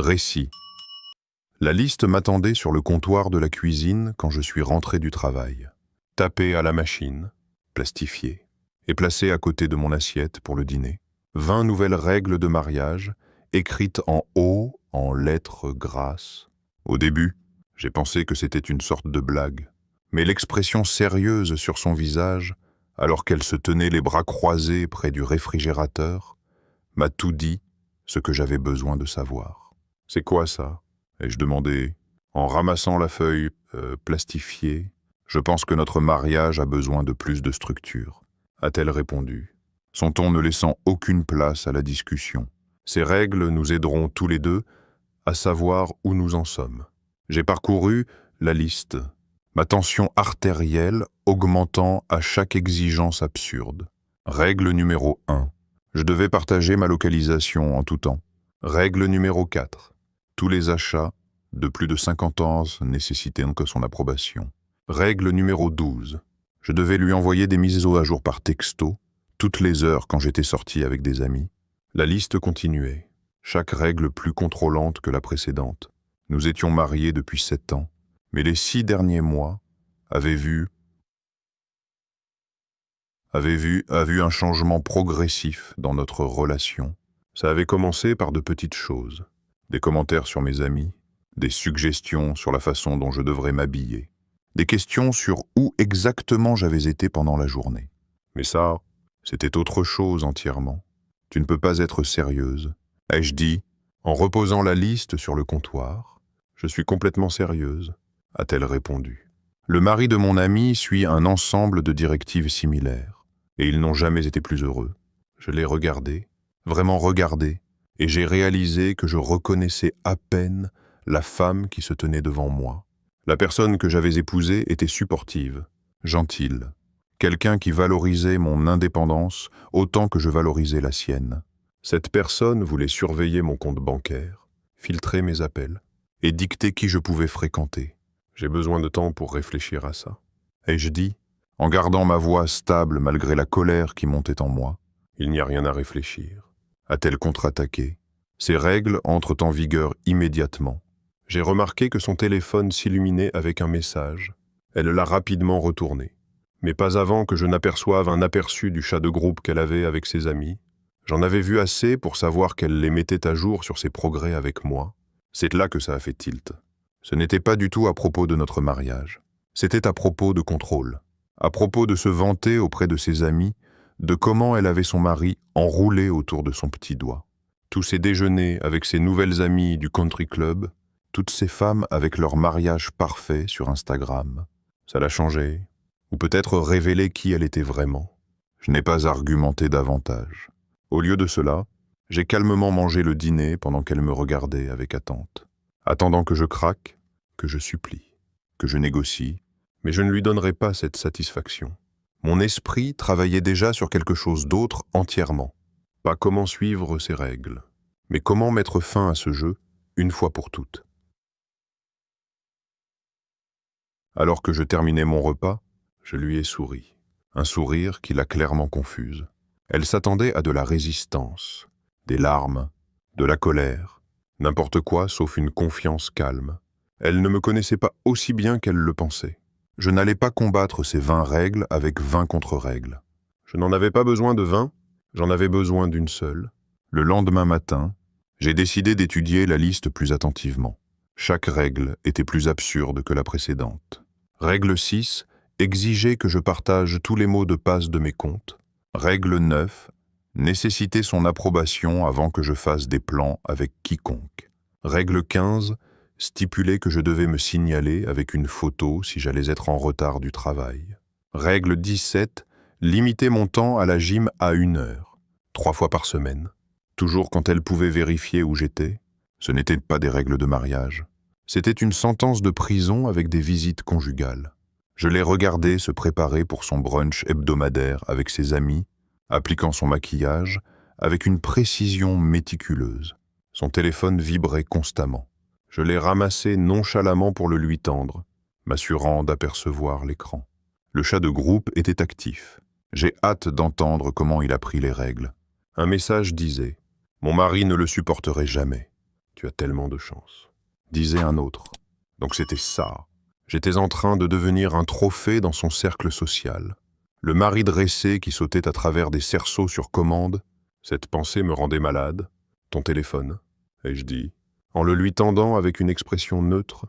Récit. La liste m'attendait sur le comptoir de la cuisine quand je suis rentré du travail. Tapée à la machine, plastifiée, et placée à côté de mon assiette pour le dîner. 20 nouvelles règles de mariage, écrites en haut, en lettres grasses. Au début, j'ai pensé que c'était une sorte de blague. Mais l'expression sérieuse sur son visage, alors qu'elle se tenait les bras croisés près du réfrigérateur, m'a tout dit ce que j'avais besoin de savoir. « C'est quoi ça ?» ai-je demandé, en ramassant la feuille plastifiée. « Je pense que notre mariage a besoin de plus de structure, » a-t-elle répondu, son ton ne laissant aucune place à la discussion. Ces règles nous aideront tous les deux à savoir où nous en sommes. J'ai parcouru la liste, ma tension artérielle augmentant à chaque exigence absurde. Règle numéro 1. Je devais partager ma localisation en tout temps. Règle numéro 4. Tous les achats de plus de 50 ans nécessitaient donc son approbation. Règle numéro 12. Je devais lui envoyer des mises à jour par texto, toutes les heures quand j'étais sorti avec des amis. La liste continuait, chaque règle plus contrôlante que la précédente. Nous étions mariés depuis 7 ans, mais les 6 derniers mois avaient vu un changement progressif dans notre relation. Ça avait commencé par de petites choses, des commentaires sur mes amis, des suggestions sur la façon dont je devrais m'habiller, des questions sur où exactement j'avais été pendant la journée. Mais ça, c'était autre chose entièrement. Tu ne peux pas être sérieuse, ai-je dit, en reposant la liste sur le comptoir. Je suis complètement sérieuse, a-t-elle répondu. Le mari de mon ami suit un ensemble de directives similaires, et ils n'ont jamais été plus heureux. Je l'ai regardé, vraiment regardé, et j'ai réalisé que je reconnaissais à peine la femme qui se tenait devant moi. La personne que j'avais épousée était supportive, gentille, quelqu'un qui valorisait mon indépendance autant que je valorisais la sienne. Cette personne voulait surveiller mon compte bancaire, filtrer mes appels et dicter qui je pouvais fréquenter. J'ai besoin de temps pour réfléchir à ça. Ai-je dit, en gardant ma voix stable malgré la colère qui montait en moi. Il n'y a rien à réfléchir. A-t-elle contre-attaqué? Ces règles entrent en vigueur immédiatement. J'ai remarqué que son téléphone s'illuminait avec un message. Elle l'a rapidement retourné. Mais pas avant que je n'aperçoive un aperçu du chat de groupe qu'elle avait avec ses amis. J'en avais vu assez pour savoir qu'elle les mettait à jour sur ses progrès avec moi. C'est là que ça a fait tilt. Ce n'était pas du tout à propos de notre mariage. C'était à propos de contrôle. À propos de se vanter auprès de ses amis de comment elle avait son mari enroulé autour de son petit doigt. Tous ces déjeuners avec ses nouvelles amies du country club, toutes ces femmes avec leur mariage parfait sur Instagram. Ça l'a changé, ou peut-être révélé qui elle était vraiment. Je n'ai pas argumenté davantage. Au lieu de cela, j'ai calmement mangé le dîner pendant qu'elle me regardait avec attente, attendant que je craque, que je supplie, que je négocie, mais je ne lui donnerai pas cette satisfaction. Mon esprit travaillait déjà sur quelque chose d'autre entièrement. Pas comment suivre ces règles, mais comment mettre fin à ce jeu une fois pour toutes. Alors que je terminais mon repas, je lui ai souri. Un sourire qui l'a clairement confuse. Elle s'attendait à de la résistance, des larmes, de la colère, n'importe quoi sauf une confiance calme. Elle ne me connaissait pas aussi bien qu'elle le pensait. Je n'allais pas combattre ces 20 règles avec 20 contre-règles. Je n'en avais pas besoin de 20, j'en avais besoin d'une seule. Le lendemain matin, j'ai décidé d'étudier la liste plus attentivement. Chaque règle était plus absurde que la précédente. Règle 6, exiger que je partage tous les mots de passe de mes comptes. Règle 9, nécessiter son approbation avant que je fasse des plans avec quiconque. Règle 15, stipuler que je devais me signaler avec une photo si j'allais être en retard du travail. Règle 17, limiter mon temps à la gym à 1 heure, 3 fois par semaine. Toujours quand elle pouvait vérifier où j'étais. Ce n'étaient pas des règles de mariage. C'était une sentence de prison avec des visites conjugales. Je l'ai regardée se préparer pour son brunch hebdomadaire avec ses amis, appliquant son maquillage avec une précision méticuleuse. Son téléphone vibrait constamment. Je l'ai ramassé nonchalamment pour le lui tendre, m'assurant d'apercevoir l'écran. Le chat de groupe était actif. J'ai hâte d'entendre comment il a pris les règles. Un message disait « Mon mari ne le supporterait jamais. Tu as tellement de chance, disait un autre. Donc c'était ça. J'étais en train de devenir un trophée dans son cercle social. Le mari dressé qui sautait à travers des cerceaux sur commande. Cette pensée me rendait malade. Ton téléphone, ai-je dit, en le lui tendant avec une expression neutre.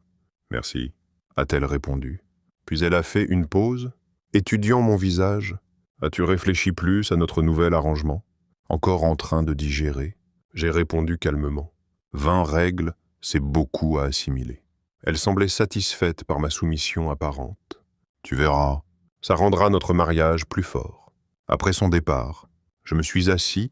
Merci, a-t-elle répondu. Puis elle a fait une pause, étudiant mon visage. As-tu réfléchi plus à notre nouvel arrangement? Encore en train de digérer, j'ai répondu calmement. 20 règles, c'est beaucoup à assimiler. Elle semblait satisfaite par ma soumission apparente. Tu verras, ça rendra notre mariage plus fort. Après son départ, je me suis assis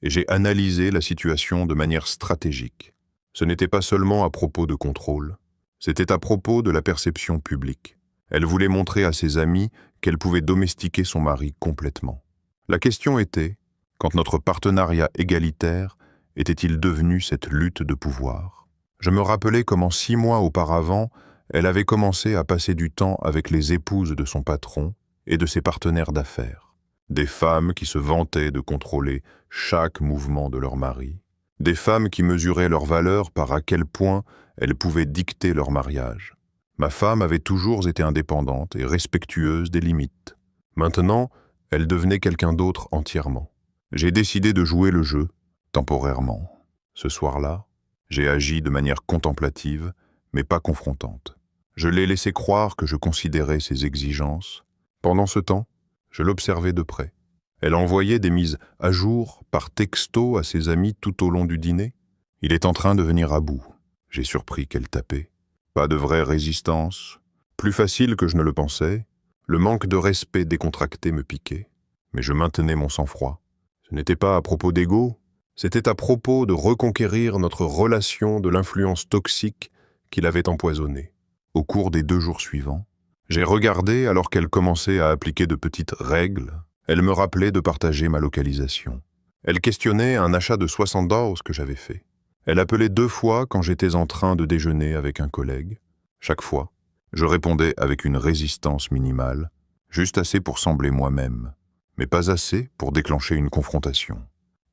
et j'ai analysé la situation de manière stratégique. Ce n'était pas seulement à propos de contrôle, c'était à propos de la perception publique. Elle voulait montrer à ses amis qu'elle pouvait domestiquer son mari complètement. La question était, quand notre partenariat égalitaire était-il devenu cette lutte de pouvoir? Je me rappelais comment 6 mois auparavant, elle avait commencé à passer du temps avec les épouses de son patron et de ses partenaires d'affaires. Des femmes qui se vantaient de contrôler chaque mouvement de leur mari. Des femmes qui mesuraient leur valeur par à quel point elles pouvaient dicter leur mariage. Ma femme avait toujours été indépendante et respectueuse des limites. Maintenant, elle devenait quelqu'un d'autre entièrement. J'ai décidé de jouer le jeu, temporairement. Ce soir-là, j'ai agi de manière contemplative, mais pas confrontante. Je l'ai laissé croire que je considérais ses exigences. Pendant ce temps, je l'observais de près. Elle envoyait des mises à jour par texto à ses amis tout au long du dîner. Il est en train de venir à bout. J'ai surpris qu'elle tapait. Pas de vraie résistance. Plus facile que je ne le pensais. Le manque de respect décontracté me piquait. Mais je maintenais mon sang-froid. Ce n'était pas à propos d'ego, c'était à propos de reconquérir notre relation de l'influence toxique qui l'avait empoisonnée. Au cours des 2 jours suivants, j'ai regardé alors qu'elle commençait à appliquer de petites règles. Elle me rappelait de partager ma localisation. Elle questionnait un achat de $60 que j'avais fait. Elle appelait 2 fois quand j'étais en train de déjeuner avec un collègue. Chaque fois, je répondais avec une résistance minimale, juste assez pour sembler moi-même, mais pas assez pour déclencher une confrontation.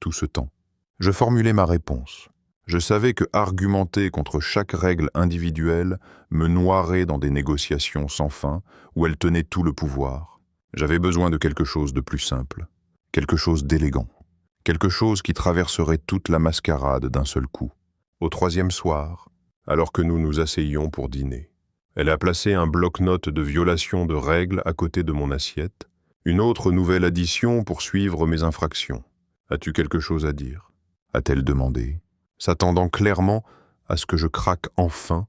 Tout ce temps, je formulais ma réponse. Je savais que argumenter contre chaque règle individuelle me noierait dans des négociations sans fin où elle tenait tout le pouvoir. J'avais besoin de quelque chose de plus simple, quelque chose d'élégant, quelque chose qui traverserait toute la mascarade d'un seul coup. Au 3e soir, alors que nous nous asseyions pour dîner, elle a placé un bloc-notes de violation de règles à côté de mon assiette, une autre nouvelle addition pour suivre mes infractions. « As-tu quelque chose à dire ?» a-t-elle demandé, s'attendant clairement à ce que je craque enfin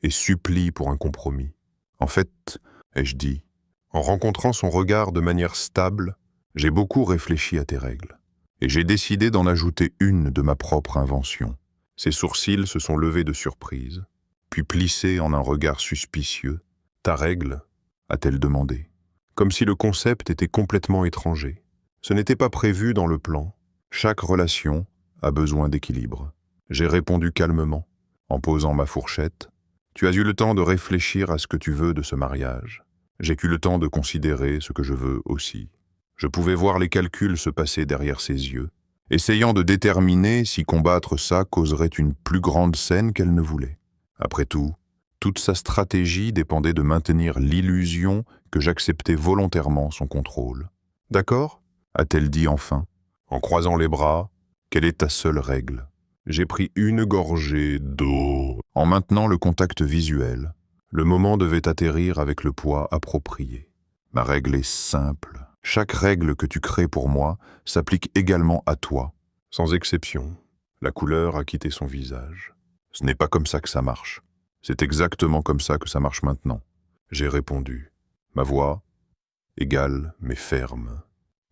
et supplie pour un compromis. En fait, ai-je dit, en rencontrant son regard de manière stable, j'ai beaucoup réfléchi à tes règles, et j'ai décidé d'en ajouter une de ma propre invention. Ses sourcils se sont levés de surprise, puis plissés en un regard suspicieux. « Ta règle ?» a-t-elle demandé, comme si le concept était complètement étranger. Ce n'était pas prévu dans le plan. Chaque relation a besoin d'équilibre. J'ai répondu calmement, en posant ma fourchette. Tu as eu le temps de réfléchir à ce que tu veux de ce mariage. J'ai eu le temps de considérer ce que je veux aussi. Je pouvais voir les calculs se passer derrière ses yeux, essayant de déterminer si combattre ça causerait une plus grande scène qu'elle ne voulait. Après tout, toute sa stratégie dépendait de maintenir l'illusion que j'acceptais volontairement son contrôle. « D'accord ?» a-t-elle dit enfin, en croisant les bras. « Quelle est ta seule règle ?» J'ai pris une gorgée d'eau. En maintenant le contact visuel, le moment devait atterrir avec le poids approprié. Ma règle est simple. Chaque règle que tu crées pour moi s'applique également à toi, sans exception. La couleur a quitté son visage. Ce n'est pas comme ça que ça marche. C'est exactement comme ça que ça marche maintenant. J'ai répondu. Ma voix, égale mais ferme.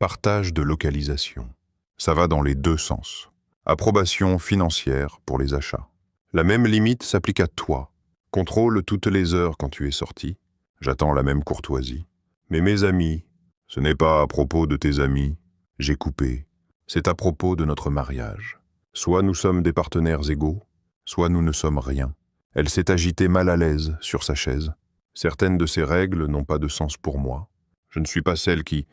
Partage de localisation. Ça va dans les 2 sens. Approbation financière pour les achats. La même limite s'applique à toi. Contrôle toutes les heures quand tu es sorti. J'attends la même courtoisie. Mais mes amis, ce n'est pas à propos de tes amis. J'ai coupé. C'est à propos de notre mariage. Soit nous sommes des partenaires égaux, soit nous ne sommes rien. Elle s'est agitée mal à l'aise sur sa chaise. Certaines de ces règles n'ont pas de sens pour moi. Je ne suis pas celle qui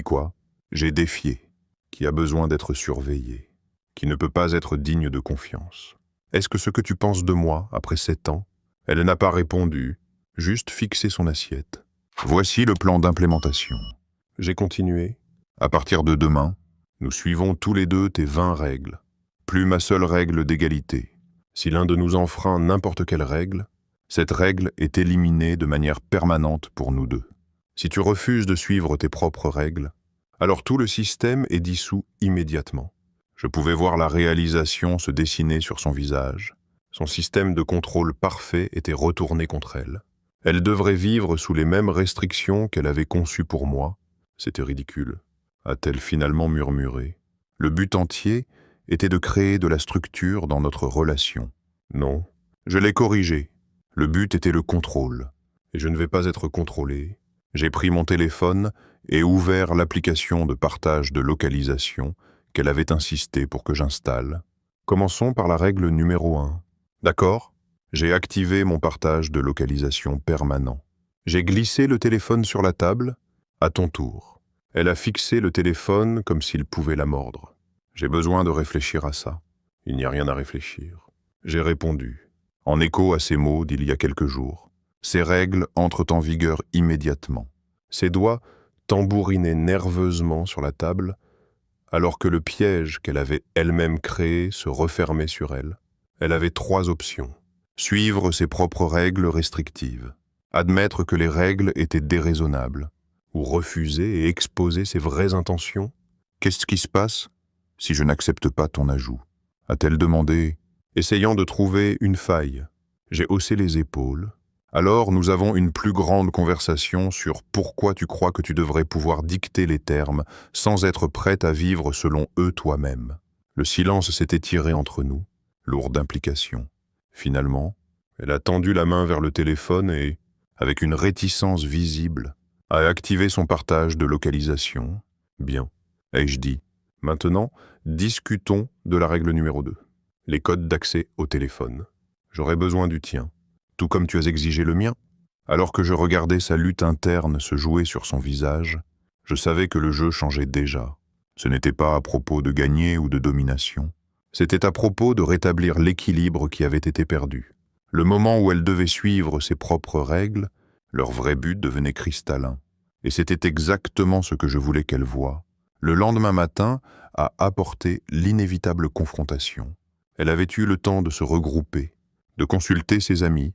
quoi? J'ai défié, qui a besoin d'être surveillée, qui ne peut pas être digne de confiance. Est-ce que ce que tu penses de moi, après 7 ans? Elle n'a pas répondu, juste fixé son assiette. Voici le plan d'implémentation. J'ai continué. À partir de demain, nous suivons tous les deux tes 20 règles. Plus ma seule règle d'égalité. Si l'un de nous enfreint n'importe quelle règle, cette règle est éliminée de manière permanente pour nous deux. Si tu refuses de suivre tes propres règles, alors tout le système est dissous immédiatement. Je pouvais voir la réalisation se dessiner sur son visage. Son système de contrôle parfait était retourné contre elle. Elle devrait vivre sous les mêmes restrictions qu'elle avait conçues pour moi. C'était ridicule, a-t-elle finalement murmuré. Le but entier était de créer de la structure dans notre relation. Non, je l'ai corrigé. Le but était le contrôle. Et je ne vais pas être contrôlé. J'ai pris mon téléphone et ouvert l'application de partage de localisation qu'elle avait insisté pour que j'installe. Commençons par la règle numéro 1. D'accord? J'ai activé mon partage de localisation permanent. J'ai glissé le téléphone sur la table. À ton tour. Elle a fixé le téléphone comme s'il pouvait la mordre. J'ai besoin de réfléchir à ça. Il n'y a rien à réfléchir. J'ai répondu, en écho à ces mots d'il y a quelques jours. Ces règles entrent en vigueur immédiatement. Ses doigts tambourinaient nerveusement sur la table, alors que le piège qu'elle avait elle-même créé se refermait sur elle. Elle avait 3 options. Suivre ses propres règles restrictives, admettre que les règles étaient déraisonnables, ou refuser et exposer ses vraies intentions. Qu'est-ce qui se passe si je n'accepte pas ton ajout? A-t-elle demandé, essayant de trouver une faille. J'ai haussé les épaules. Alors nous avons une plus grande conversation sur pourquoi tu crois que tu devrais pouvoir dicter les termes sans être prête à vivre selon eux toi-même. Le silence s'est étiré entre nous, lourd d'implications. Finalement, elle a tendu la main vers le téléphone et, avec une réticence visible, a activé son partage de localisation. Bien, ai-je dit. Maintenant, discutons de la règle numéro 2. Les codes d'accès au téléphone. J'aurais besoin du tien, tout comme tu as exigé le mien. Alors que je regardais sa lutte interne se jouer sur son visage, je savais que le jeu changeait déjà. Ce n'était pas à propos de gagner ou de domination. C'était à propos de rétablir l'équilibre qui avait été perdu. Le moment où elle devait suivre ses propres règles, leur vrai but devenait cristallin. Et c'était exactement ce que je voulais qu'elle voie. Le lendemain matin a apporté l'inévitable confrontation. Elle avait eu le temps de se regrouper, de consulter ses amis,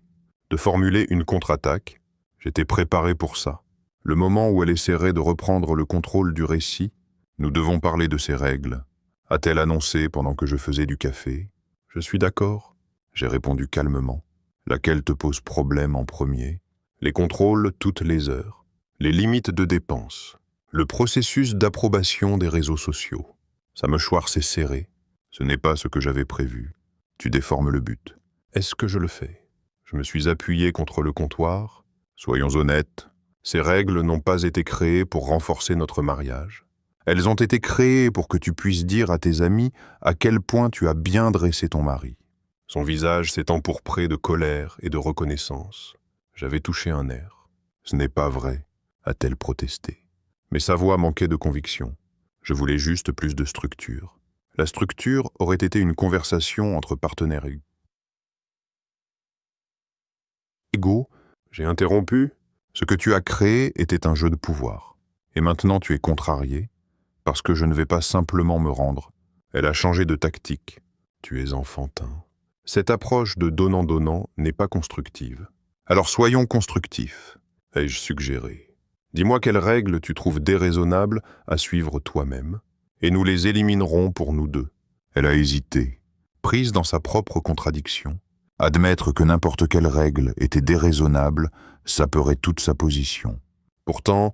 de formuler une contre-attaque. J'étais préparé pour ça. Le moment où elle essaierait de reprendre le contrôle du récit, nous devons parler de ses règles. A-t-elle annoncé pendant que je faisais du café? Je suis d'accord, j'ai répondu calmement. Laquelle te pose problème en premier? Les contrôles toutes les heures, les limites de dépenses, le processus d'approbation des réseaux sociaux. Sa mâchoire s'est serrée. Ce n'est pas ce que j'avais prévu. Tu déformes le but. Est-ce que je le fais? Je me suis appuyé contre le comptoir. Soyons honnêtes, ces règles n'ont pas été créées pour renforcer notre mariage. Elles ont été créées pour que tu puisses dire à tes amis à quel point tu as bien dressé ton mari. Son visage s'est empourpré de colère et de reconnaissance. J'avais touché un nerf. Ce n'est pas vrai, a-t-elle protesté. Mais sa voix manquait de conviction. Je voulais juste plus de structure. La structure aurait été une conversation entre partenaires égaux. J'ai interrompu. Ce que tu as créé était un jeu de pouvoir. Et maintenant tu es contrarié, parce que je ne vais pas simplement me rendre. Elle a changé de tactique. Tu es enfantin. Cette approche de donnant-donnant n'est pas constructive. Alors soyons constructifs, ai-je suggéré. Dis-moi quelles règles tu trouves déraisonnables à suivre toi-même, et nous les éliminerons pour nous deux. Elle a hésité, prise dans sa propre contradiction. Admettre que n'importe quelle règle était déraisonnable saperait toute sa position. Pourtant,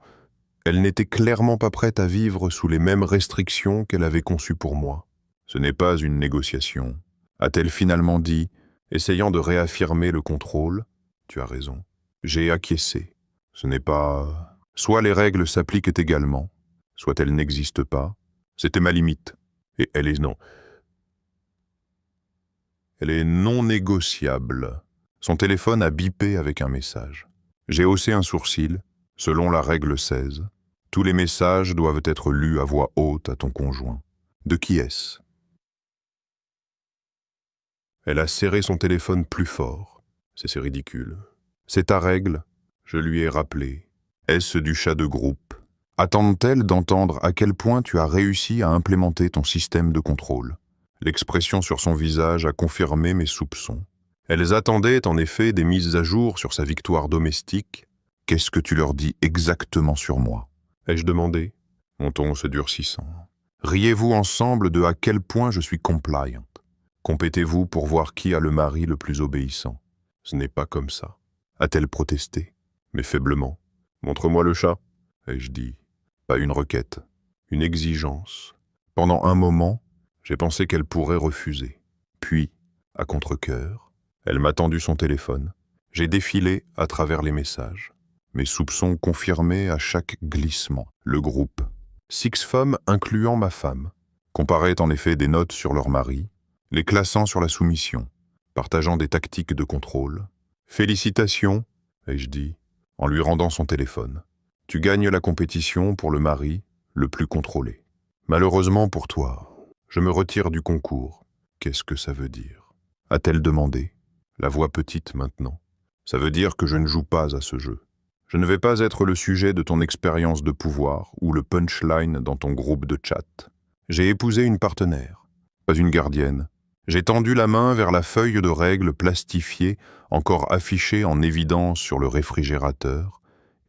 elle n'était clairement pas prête à vivre sous les mêmes restrictions qu'elle avait conçues pour moi. Ce n'est pas une négociation, a-t-elle finalement dit, essayant de réaffirmer le contrôle. Tu as raison. J'ai acquiescé. Ce n'est pas... Soit les règles s'appliquent également, soit elles n'existent pas. C'était ma limite. Et elle est non. Elle est non négociable. Son téléphone a bipé avec un message. J'ai haussé un sourcil. Selon la règle 16, tous les messages doivent être lus à voix haute à ton conjoint. De qui est-ce? Elle a serré son téléphone plus fort. C'est ridicule. C'est ta règle, je lui ai rappelé. Est-ce du chat de groupe? Attendent-elles d'entendre à quel point tu as réussi à implémenter ton système de contrôle? L'expression sur son visage a confirmé mes soupçons. Elles attendaient en effet des mises à jour sur sa victoire domestique. Qu'est-ce que tu leur dis exactement sur moi? Ai-je demandé, mon ton se durcissant. Riez-vous ensemble de à quel point je suis compliant? Compétez-vous pour voir qui a le mari le plus obéissant? Ce n'est pas comme ça. A-t-elle protesté, mais faiblement. Montre-moi le chat, ai-je dit. Pas une requête, une exigence. Pendant un moment, j'ai pensé qu'elle pourrait refuser. Puis, à contre-cœur, elle m'a tendu son téléphone. J'ai défilé à travers les messages. Mes soupçons confirmés à chaque glissement. Le groupe, 6 femmes incluant ma femme, comparait en effet des notes sur leur mari, les classant sur la soumission, partageant des tactiques de contrôle. Félicitations, ai-je dit, en lui rendant son téléphone. Tu gagnes la compétition pour le mari le plus contrôlé. Malheureusement pour toi, je me retire du concours. Qu'est-ce que ça veut dire? A-t-elle demandé, la voix petite maintenant. Ça veut dire que je ne joue pas à ce jeu. Je ne vais pas être le sujet de ton expérience de pouvoir ou le punchline dans ton groupe de chat. J'ai épousé une partenaire, pas une gardienne. J'ai tendu la main vers la feuille de règles plastifiée, encore affichée en évidence sur le réfrigérateur,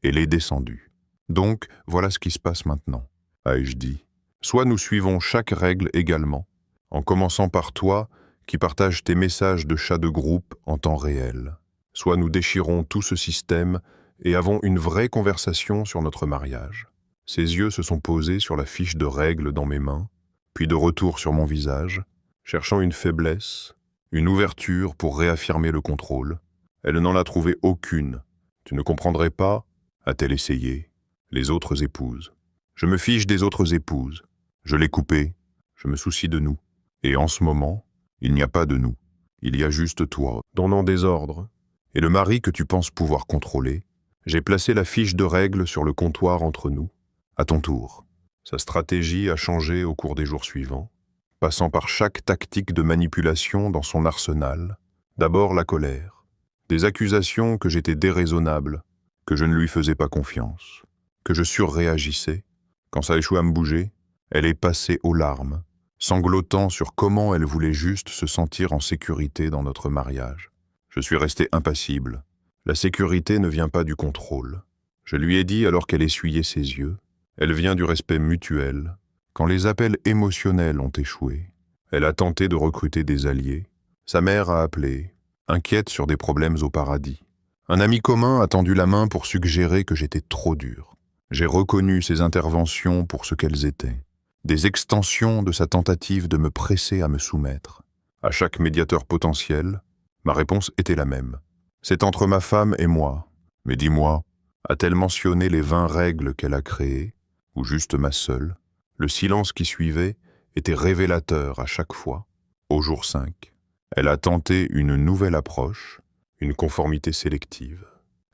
et l'ai descendue. Donc, voilà ce qui se passe maintenant, ai-je dit. Soit nous suivons chaque règle également, en commençant par toi qui partages tes messages de chat de groupe en temps réel. Soit nous déchirons tout ce système et avons une vraie conversation sur notre mariage. Ses yeux se sont posés sur la fiche de règles dans mes mains, puis de retour sur mon visage, cherchant une faiblesse, une ouverture pour réaffirmer le contrôle. Elle n'en a trouvé aucune. Tu ne comprendrais pas, a-t-elle essayé, les autres épouses. Je me fiche des autres épouses. Je l'ai coupé. Je me soucie de nous. Et en ce moment, il n'y a pas de nous. Il y a juste toi, donnant des ordres. Et le mari que tu penses pouvoir contrôler. J'ai placé la fiche de règles sur le comptoir entre nous. À ton tour. Sa stratégie a changé au cours des jours suivants, passant par chaque tactique de manipulation dans son arsenal. D'abord la colère. Des accusations que j'étais déraisonnable, que je ne lui faisais pas confiance, que je surréagissais. Quand ça échoue à me bouger, elle est passée aux larmes, sanglotant sur comment elle voulait juste se sentir en sécurité dans notre mariage. Je suis resté impassible. La sécurité ne vient pas du contrôle. Je lui ai dit alors qu'elle essuyait ses yeux. Elle vient du respect mutuel. Quand les appels émotionnels ont échoué, elle a tenté de recruter des alliés. Sa mère a appelé, inquiète sur des problèmes au paradis. Un ami commun a tendu la main pour suggérer que j'étais trop dur. J'ai reconnu ses interventions pour ce qu'elles étaient. Des extensions de sa tentative de me presser à me soumettre. À chaque médiateur potentiel, ma réponse était la même. C'est entre ma femme et moi. Mais dis-moi, a-t-elle mentionné les 20 règles qu'elle a créées, ou juste ma seule? Le silence qui suivait était révélateur à chaque fois. Au jour 5, elle a tenté une nouvelle approche, une conformité sélective.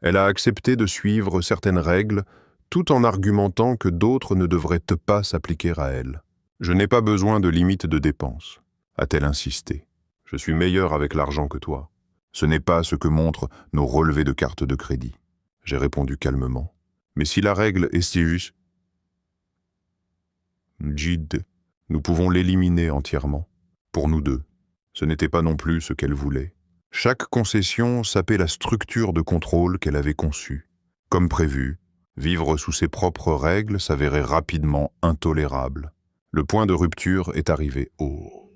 Elle a accepté de suivre certaines règles tout en argumentant que d'autres ne devraient pas s'appliquer à elle. Je n'ai pas besoin de limite de dépenses, a-t-elle insisté. Je suis meilleur avec l'argent que toi. Ce n'est pas ce que montrent nos relevés de carte de crédit. J'ai répondu calmement. Mais si la règle est si juste, Jid, nous pouvons l'éliminer entièrement. Pour nous deux. Ce n'était pas non plus ce qu'elle voulait. Chaque concession sapait la structure de contrôle qu'elle avait conçue. Comme prévu, vivre sous ses propres règles s'avérait rapidement intolérable. Le point de rupture est arrivé au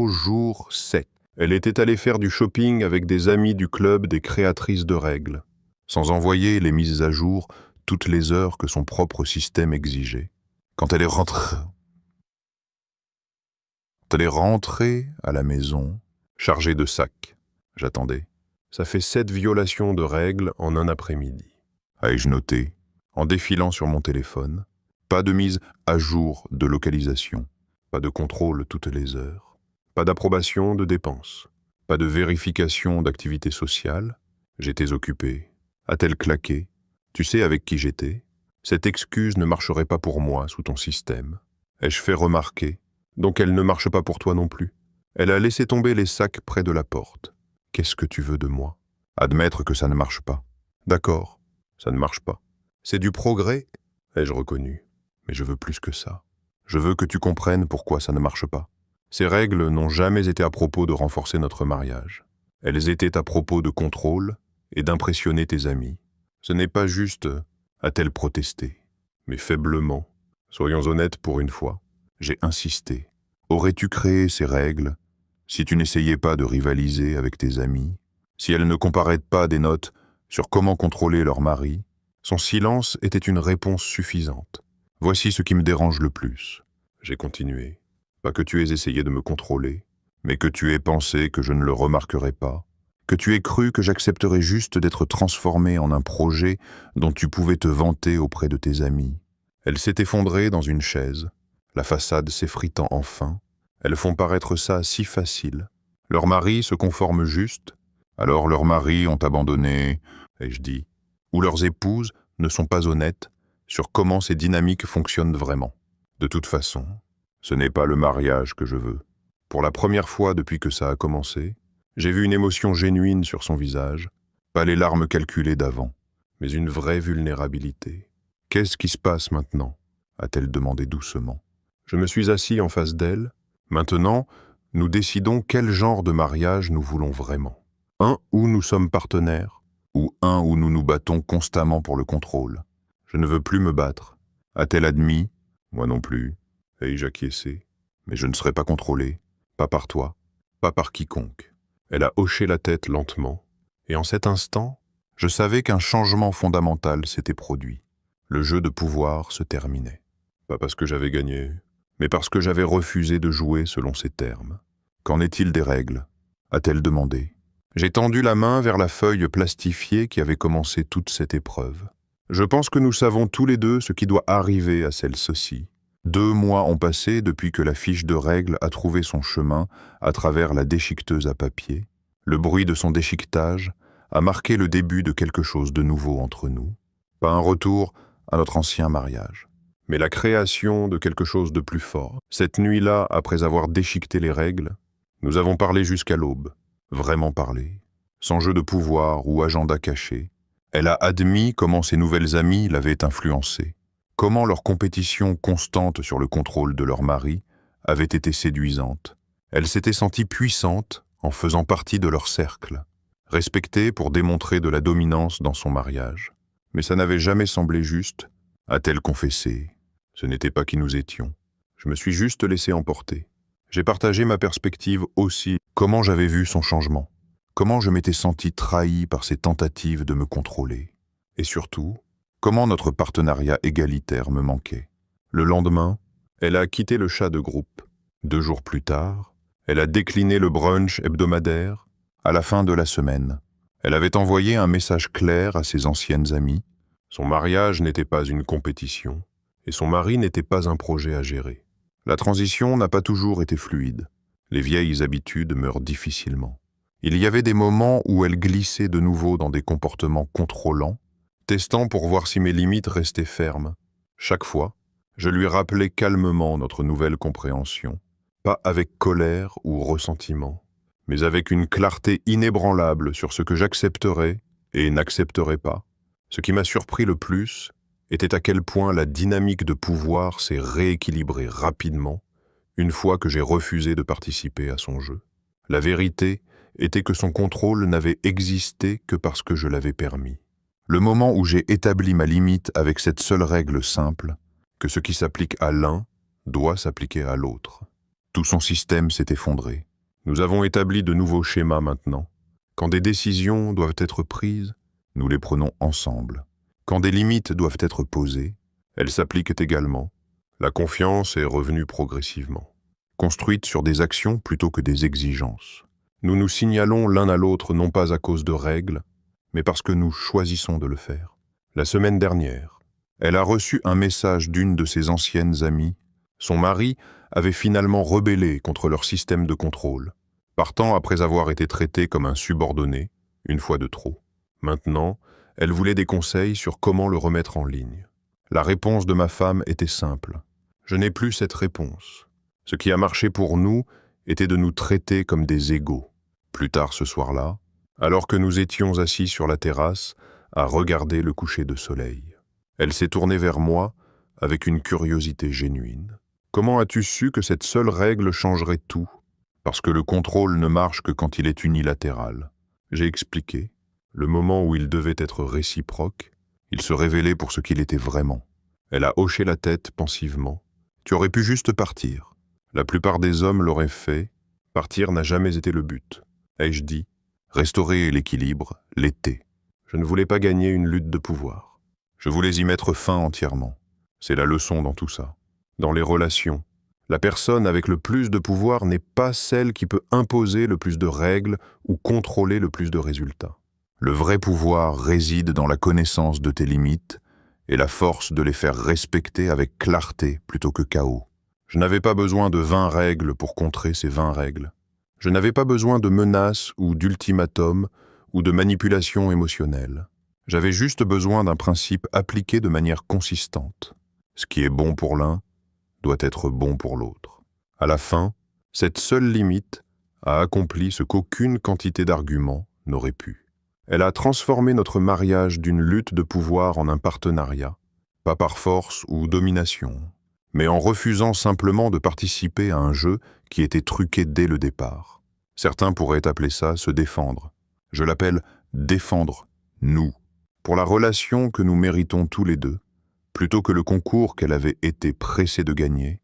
jour 7. Elle était allée faire du shopping avec des amis du club des créatrices de règles, sans envoyer les mises à jour toutes les heures que son propre système exigeait. Quand elle est rentrée à la maison, chargée de sacs, j'attendais. Ça fait 7 violations de règles en un après-midi. Ai-je noté, en défilant sur mon téléphone, pas de mise à jour de localisation, pas de contrôle toutes les heures, pas d'approbation de dépenses, pas de vérification d'activité sociale. J'étais occupé. A-t-elle claqué? Tu sais avec qui j'étais? Cette excuse ne marcherait pas pour moi sous ton système. Ai-je fait remarquer? Donc elle ne marche pas pour toi non plus. Elle a laissé tomber les sacs près de la porte. « Qu'est-ce que tu veux de moi ? Admettre que ça ne marche pas. D'accord, ça ne marche pas. C'est du progrès, ai-je reconnu. Mais je veux plus que ça. Je veux que tu comprennes pourquoi ça ne marche pas. Ces règles n'ont jamais été à propos de renforcer notre mariage. Elles étaient à propos de contrôle et d'impressionner tes amis. Ce n'est pas juste, a-t-elle protesté, mais faiblement. Soyons honnêtes pour une fois. J'ai insisté. Aurais-tu créé ces règles si tu n'essayais pas de rivaliser avec tes amis, si elles ne comparaient pas des notes sur comment contrôler leur mari? Son silence était une réponse suffisante. Voici ce qui me dérange le plus. J'ai continué. Pas que tu aies essayé de me contrôler, mais que tu aies pensé que je ne le remarquerais pas, que tu aies cru que j'accepterais juste d'être transformé en un projet dont tu pouvais te vanter auprès de tes amis. Elle s'est effondrée dans une chaise, la façade s'effritant enfin. Elles font paraître ça si facile. Leurs maris se conforment juste, alors leurs maris ont abandonné, ai-je dit, ou leurs épouses ne sont pas honnêtes sur comment ces dynamiques fonctionnent vraiment. De toute façon, ce n'est pas le mariage que je veux. Pour la première fois depuis que ça a commencé, j'ai vu une émotion génuine sur son visage, pas les larmes calculées d'avant, mais une vraie vulnérabilité. « Qu'est-ce qui se passe maintenant ?» a-t-elle demandé doucement. Je me suis assis en face d'elle. Maintenant, nous décidons quel genre de mariage nous voulons vraiment. Un où nous sommes partenaires, ou un où nous nous battons constamment pour le contrôle. Je ne veux plus me battre. A-t-elle admis? Moi non plus. Ai-je acquiescé? Mais je ne serai pas contrôlé. Pas par toi. Pas par quiconque. Elle a hoché la tête lentement. Et en cet instant, je savais qu'un changement fondamental s'était produit. Le jeu de pouvoir se terminait. Pas parce que j'avais gagné, mais parce que j'avais refusé de jouer selon ses termes. Qu'en est-il des règles? A-t-elle demandé. J'ai tendu la main vers la feuille plastifiée qui avait commencé toute cette épreuve. Je pense que nous savons tous les deux ce qui doit arriver à celle-ci. 2 mois ont passé depuis que la fiche de règles a trouvé son chemin à travers la déchiqueteuse à papier. Le bruit de son déchiquetage a marqué le début de quelque chose de nouveau entre nous. Pas un retour à notre ancien mariage, mais la création de quelque chose de plus fort. Cette nuit-là, après avoir déchiqueté les règles, nous avons parlé jusqu'à l'aube, vraiment parlé, sans jeu de pouvoir ou agenda caché. Elle a admis comment ses nouvelles amies l'avaient influencée, comment leur compétition constante sur le contrôle de leur mari avait été séduisante. Elle s'était sentie puissante en faisant partie de leur cercle, respectée pour démontrer de la dominance dans son mariage. Mais ça n'avait jamais semblé juste, a-t-elle confessé. Ce n'était pas qui nous étions. Je me suis juste laissé emporter. J'ai partagé ma perspective aussi, comment j'avais vu son changement, comment je m'étais senti trahi par ses tentatives de me contrôler. Et surtout, comment notre partenariat égalitaire me manquait. Le lendemain, elle a quitté le chat de groupe. 2 jours plus tard, elle a décliné le brunch hebdomadaire. À la fin de la semaine, elle avait envoyé un message clair à ses anciennes amies. Son mariage n'était pas une compétition, et son mari n'était pas un projet à gérer. La transition n'a pas toujours été fluide. Les vieilles habitudes meurent difficilement. Il y avait des moments où elle glissait de nouveau dans des comportements contrôlants, testant pour voir si mes limites restaient fermes. Chaque fois, je lui rappelais calmement notre nouvelle compréhension, pas avec colère ou ressentiment, mais avec une clarté inébranlable sur ce que j'accepterais et n'accepterais pas. Ce qui m'a surpris le plus était à quel point la dynamique de pouvoir s'est rééquilibrée rapidement une fois que j'ai refusé de participer à son jeu. La vérité était que son contrôle n'avait existé que parce que je l'avais permis. Le moment où j'ai établi ma limite avec cette seule règle simple, que ce qui s'applique à l'un doit s'appliquer à l'autre. Tout son système s'est effondré. Nous avons établi de nouveaux schémas maintenant. Quand des décisions doivent être prises, nous les prenons ensemble. Quand des limites doivent être posées, elles s'appliquent également. La confiance est revenue progressivement, construite sur des actions plutôt que des exigences. Nous nous signalons l'un à l'autre non pas à cause de règles, mais parce que nous choisissons de le faire. La semaine dernière, elle a reçu un message d'une de ses anciennes amies. Son mari avait finalement rebellé contre leur système de contrôle, partant après avoir été traité comme un subordonné, une fois de trop. Maintenant, elle voulait des conseils sur comment le remettre en ligne. La réponse de ma femme était simple. Je n'ai plus cette réponse. Ce qui a marché pour nous était de nous traiter comme des égaux. Plus tard ce soir-là, alors que nous étions assis sur la terrasse à regarder le coucher de soleil, elle s'est tournée vers moi avec une curiosité génuine. « Comment as-tu su que cette seule règle changerait tout ? Parce que le contrôle ne marche que quand il est unilatéral. » J'ai expliqué. Le moment où il devait être réciproque, il se révélait pour ce qu'il était vraiment. Elle a hoché la tête pensivement. « Tu aurais pu juste partir. La plupart des hommes l'auraient fait. Partir n'a jamais été le but. » Ai-je dit. Restaurer l'équilibre l'était. Je ne voulais pas gagner une lutte de pouvoir. Je voulais y mettre fin entièrement. C'est la leçon dans tout ça. Dans les relations, la personne avec le plus de pouvoir n'est pas celle qui peut imposer le plus de règles ou contrôler le plus de résultats. Le vrai pouvoir réside dans la connaissance de tes limites et la force de les faire respecter avec clarté plutôt que chaos. Je n'avais pas besoin de 20 règles pour contrer ces 20 règles. Je n'avais pas besoin de menaces ou d'ultimatums ou de manipulations émotionnelles. J'avais juste besoin d'un principe appliqué de manière consistante. Ce qui est bon pour l'un doit être bon pour l'autre. À la fin, cette seule limite a accompli ce qu'aucune quantité d'arguments n'aurait pu. Elle a transformé notre mariage d'une lutte de pouvoir en un partenariat, pas par force ou domination, mais en refusant simplement de participer à un jeu qui était truqué dès le départ. Certains pourraient appeler ça se défendre. Je l'appelle défendre, nous, pour la relation que nous méritons tous les deux, plutôt que le concours qu'elle avait été pressée de gagner